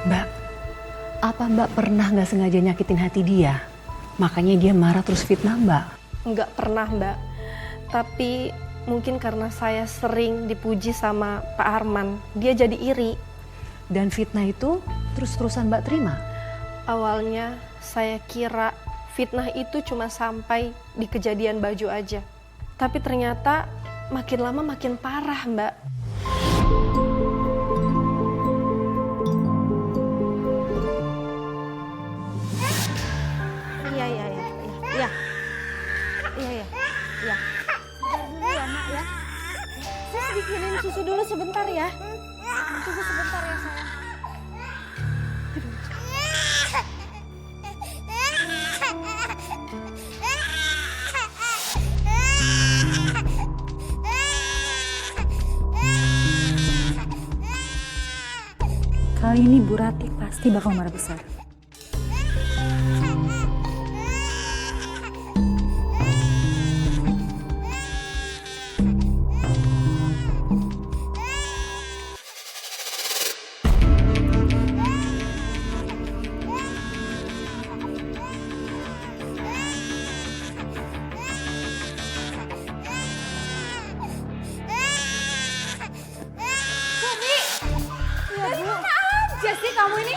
Mbak, apa Mbak pernah nggak sengaja nyakitin hati dia? Makanya dia marah terus fitnah Mbak. Nggak pernah, Mbak. Tapi mungkin karena saya sering dipuji sama Pak Arman, dia jadi iri. Dan fitnah itu terus-terusan Mbak terima? Awalnya saya kira fitnah itu cuma sampai di kejadian baju aja. Tapi ternyata makin lama makin parah, Mbak. Iya. Sebentar dulu ya, Mak ya. Saya bikinin susu dulu sebentar ya. Tunggu sebentar ya, sayang. Kali ini Bu Ratih pasti bakal marah besar. Kamu ini?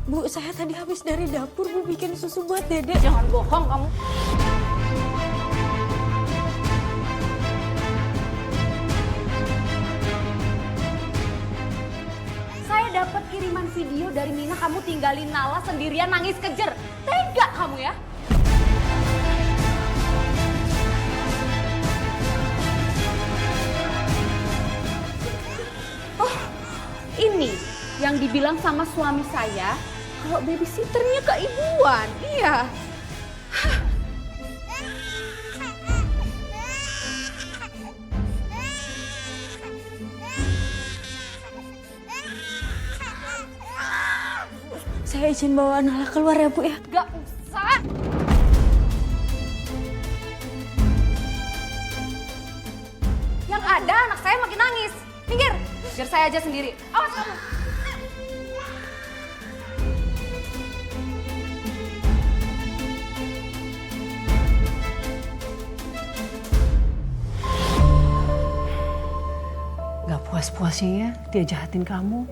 Bu, saya tadi habis dari dapur, Bu bikin susu buat Dedek. Jangan bohong kamu. Saya dapat kiriman video dari Mina kamu tinggalin Nala sendirian nangis kejer. Tega kamu ya? Oh, ini yang dibilang sama suami saya kalau babysitternya keibuan. Iya. Saya izin bawa Nala keluar ya, Bu ya. Gak usah. Yang ada anak saya makin nangis. Minggir, biar saya aja sendiri. Awas kamu. Gak puas-puasnya ya dia jahatin kamu.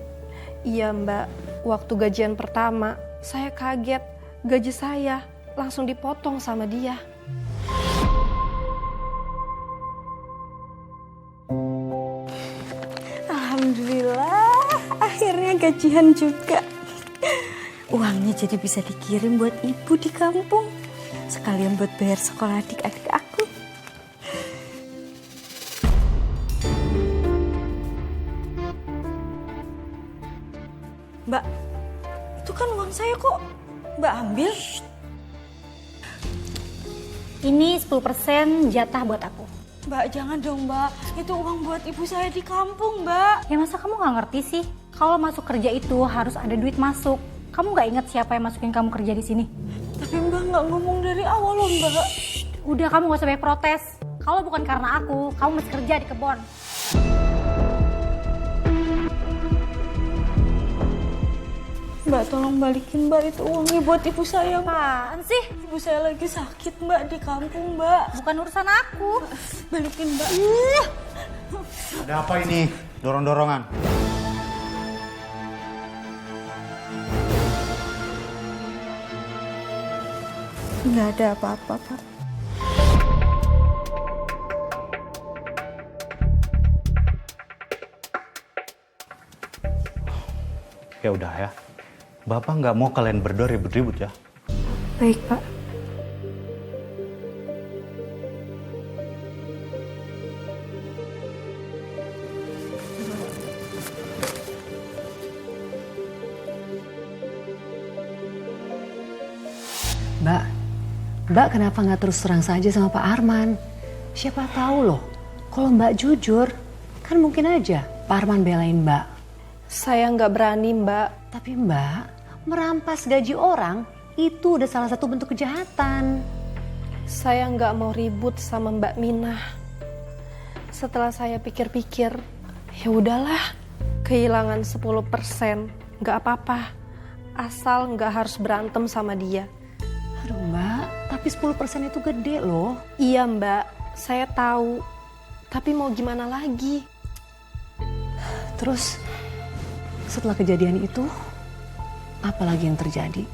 Iya, Mbak. Waktu gajian pertama, saya kaget. Gaji saya langsung dipotong sama dia. Alhamdulillah, akhirnya gajian juga. Uangnya jadi bisa dikirim buat ibu di kampung. Sekalian buat bayar sekolah adik-adik aku. Mbak, itu kan uang saya kok. Mbak ambil. Ini 10% jatah buat aku. Mbak, jangan dong, Mbak. Itu uang buat ibu saya di kampung, Mbak. Ya masa kamu gak ngerti sih? Kalau masuk kerja itu harus ada duit masuk. Kamu gak inget siapa yang masukin kamu kerja di sini? Tapi Mbak nggak ngomong dari awal loh, Mbak. Udah, kamu gak usah banyak protes. Kalau bukan karena aku, kamu masih kerja di kebon. Mbak, tolong balikin, Mbak. Itu uangnya buat ibu saya, Mbak. Apaan sih? Ibu saya lagi sakit, Mbak, di kampung, Mbak. Bukan urusan aku. Balikin, Mbak. Ada apa ini? Dorong-dorongan. Nggak ada apa-apa, Pak. Ya udah ya. Bapak nggak mau kalian berdua ribut-ribut ya. Baik, Pak. Mbak kenapa nggak terus terang saja sama Pak Arman? Siapa tahu loh, kalau Mbak jujur, kan mungkin aja Pak Arman belain Mbak. Saya nggak berani, Mbak. Tapi Mbak, merampas gaji orang itu udah salah satu bentuk kejahatan. Saya nggak mau ribut sama Mbak Minah. Setelah saya pikir-pikir, ya udahlah, kehilangan 10% nggak apa-apa. Asal nggak harus berantem sama dia. Aduh Mbak, tapi 10% itu gede loh. Iya Mbak, saya tahu. Tapi mau gimana lagi? Terus setelah kejadian itu, apa lagi yang terjadi?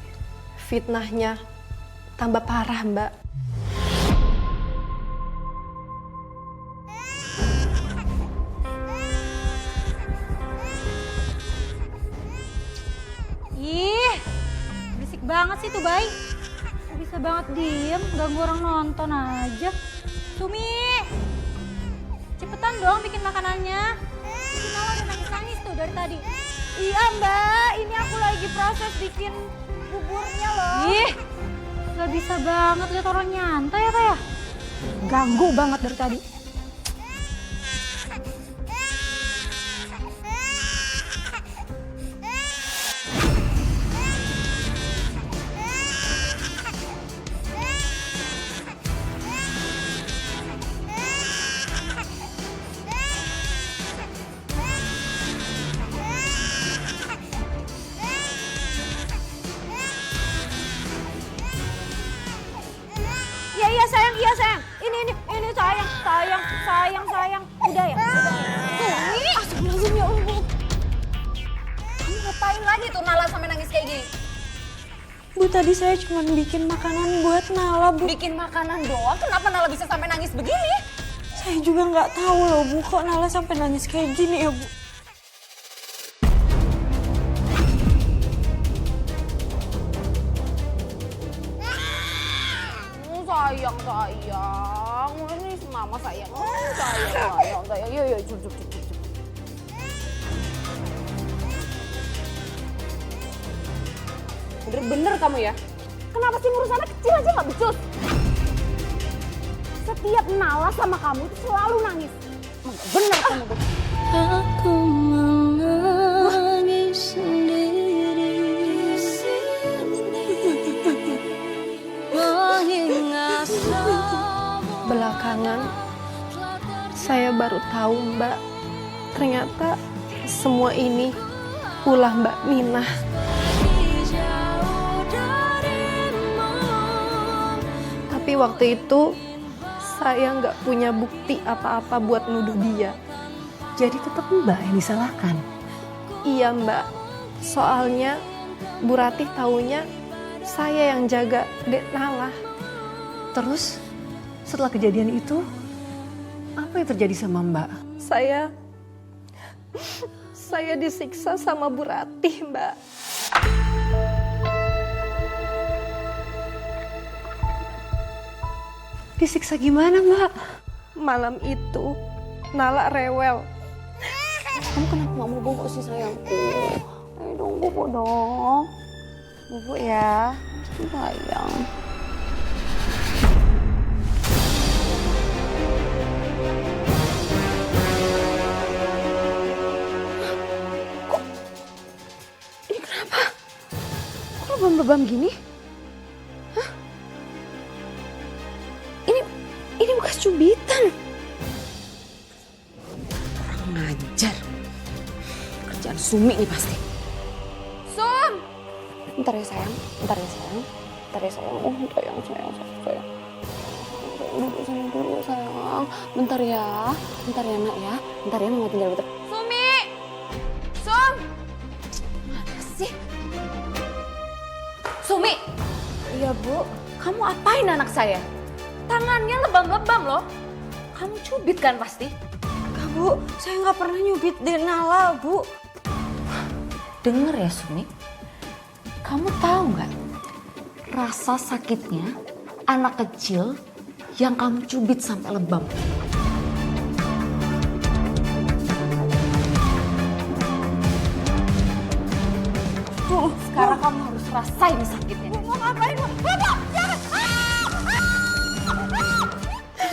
Fitnahnya tambah parah Mbak. Ih, berisik banget sih tuh Bay. Bisa banget diem, ganggu orang nonton aja. Sumi, cepetan dong bikin makanannya. Si Nala udah nangis-nangis tuh dari tadi. Iya Mbak, ini aku lagi proses bikin buburnya loh. Ih, gak bisa banget lihat orang nyantai ya kayak. Ganggu banget dari tadi. Iya sayang, iya sayang. Ini sayang. Udah ya. Sumi, astagfirullahaladzim ya Allah. Kamu ngapain lagi tuh Nala sampai nangis kayak gini? Bu, tadi saya cuma bikin makanan buat Nala, Bu. Bikin makanan doang, kenapa Nala bisa sampai nangis begini? Saya juga nggak tahu loh, Bu, kok Nala sampai nangis kayak gini ya, Bu. Sayang. Ini mama sayang. Sayang. Yuk, cucuk. Bener-bener kamu ya? Kenapa sih ngurus anak kecil aja gak becus? Setiap Nala sama kamu itu selalu nangis. Bener kamu becus. Aku menangis sendiri. Mengingat Belakangan saya baru tahu Mbak, ternyata semua ini ulah Mbak Minah. Tapi waktu itu saya nggak punya bukti apa-apa buat nuduh dia. Jadi tetap Mbak yang disalahkan. Iya Mbak, soalnya Bu Ratih taunya saya yang jaga Dek Nala. Terus setelah kejadian itu, apa yang terjadi sama Mbak? Saya disiksa sama Bu Ratih, Mbak. Disiksa gimana Mbak? Malam itu Nala rewel. Kamu kenapa gak mau bobo sih sayangku? Ayo dong, bobo dong. Bobo ya, sayang. Kok lebam-lebam gini? Hah? Ini bekas cubitan. Kurang ngajar. Kerjaan Sumi nih pasti. Sum! Bentar ya sayang. Oh, sayang. Duduk sayang. Bentar ya nak ya. Bentar ya, mama tinggal bentar. Sumi! Sum! Mana sih? Sumi! Iya Bu, kamu apain anak saya? Tangannya lebam-lebam loh. Kamu cubit kan pasti? Enggak, Bu. Saya nggak pernah nyubit Dek Nala, Bu. Dengar ya Sumi, kamu tahu nggak rasa sakitnya anak kecil yang kamu cubit sampai lebam? Tuh, sekarang kamu harus rasain sakitnya. Mau ngapain? Bapak, jangan!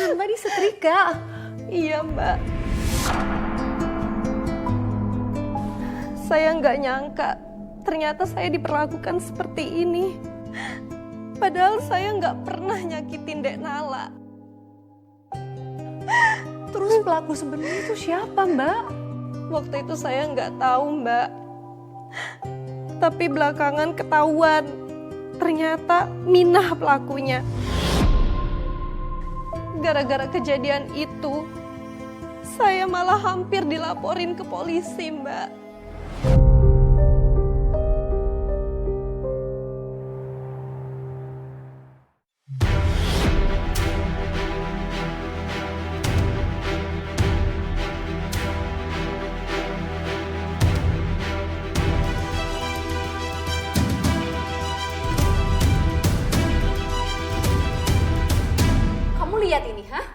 Mbak disetrika. Iya, Mbak. Saya nggak nyangka ternyata saya diperlakukan seperti ini. Padahal saya nggak pernah nyakitin Dek Nala. Terus pelaku sebenarnya itu siapa Mbak? Waktu itu saya nggak tahu, Mbak. Tapi belakangan ketahuan, ternyata Minah pelakunya. Gara-gara kejadian itu, saya malah hampir dilaporin ke polisi, Mbak. Kamu lihat ini, hah?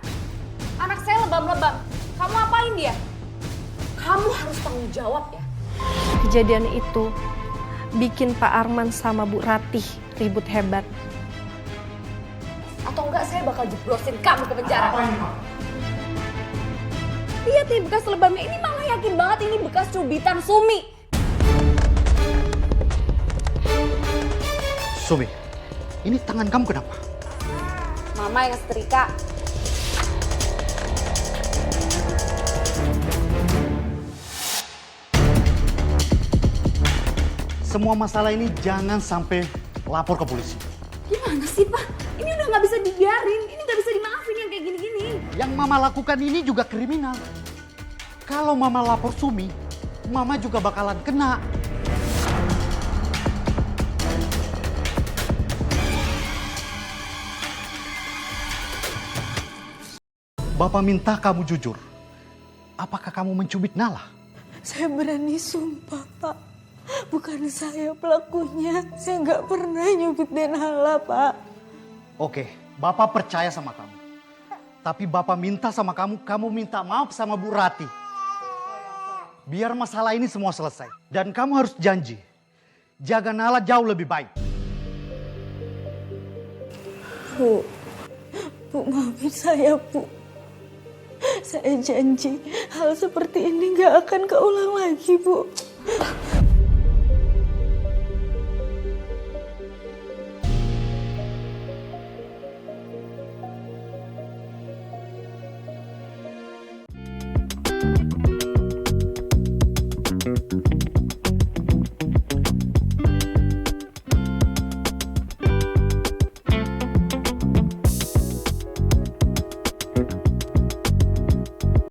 Anak saya lebam-lebam. Kamu apain dia? Kamu harus tanggung jawab ya. Kejadian itu bikin Pak Arman sama Bu Ratih ribut hebat. Atau enggak saya bakal jeblosin kamu ke penjara. Lihat nih bekas lebamnya. Ini Mama yakin banget ini bekas cubitan Sumi. Sumi, ini tangan kamu kenapa? Mama yang setrika. Semua masalah ini jangan sampai lapor ke polisi. Gimana sih, Pak? Ini udah nggak bisa dibiarin. Ini nggak bisa dimaafin yang kayak gini-gini. Yang Mama lakukan ini juga kriminal. Kalau Mama lapor Sumi, Mama juga bakalan kena. Bapak minta kamu jujur. Apakah kamu mencubit Nala? Saya berani sumpah, Pak. Bukan saya pelakunya. Saya nggak pernah nyubit Denhala, Pak. Oke, Bapak percaya sama kamu. Tapi Bapak minta sama kamu minta maaf sama Bu Rati. Biar masalah ini semua selesai. Dan kamu harus janji, jaga Nala jauh lebih baik. Bu maafin saya, Bu. Saya janji hal seperti ini nggak akan keulang lagi, Bu.